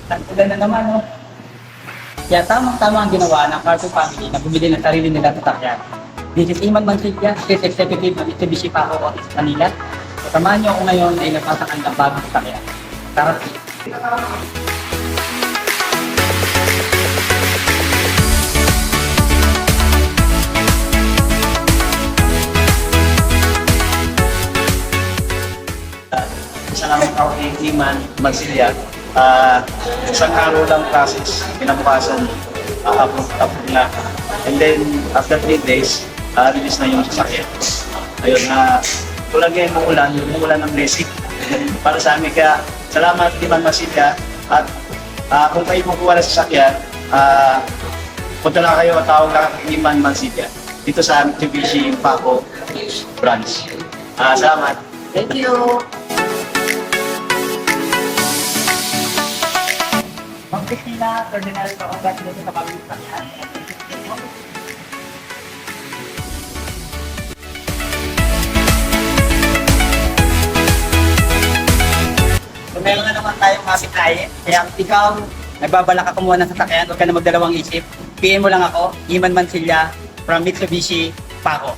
Tagpulan na naman, no? Kaya tamang-tama ang ginawa ng Carto family na bumili ng sarili nila sasakyan. This is Iman Mansilla, Chief Executive ng Mitsubishi Paco Office, Manila. So, samahan niyo ako ngayon ay nagpasakal ng bagong sasakyan. Tara, Isa namin ako kay Iman Mansilla. Isang araw lang process, kinabukasan, approve na. And then, after 3 days, release na yung sasakyan. Ayun, tulad ngayon umulan ng blessing para sa amin. Kaya, salamat Iman Mansilla. At kung kayo kukuha ng sasakyan, punta lang kayo at tawag lang kay Iman Mansilla dito sa Mitsubishi Paco branch. Salamat. thank you! Ma'am Christina, Cardinal, congratulations sa bagong sasakyan. So, meron na naman tayong happy client. Kaya kung ikaw, nagbabalak ka kumuha ng sasakyan, huwag ka na magdalawang isip. PM mo lang ako, Iman Mansilla from Mitsubishi Paco.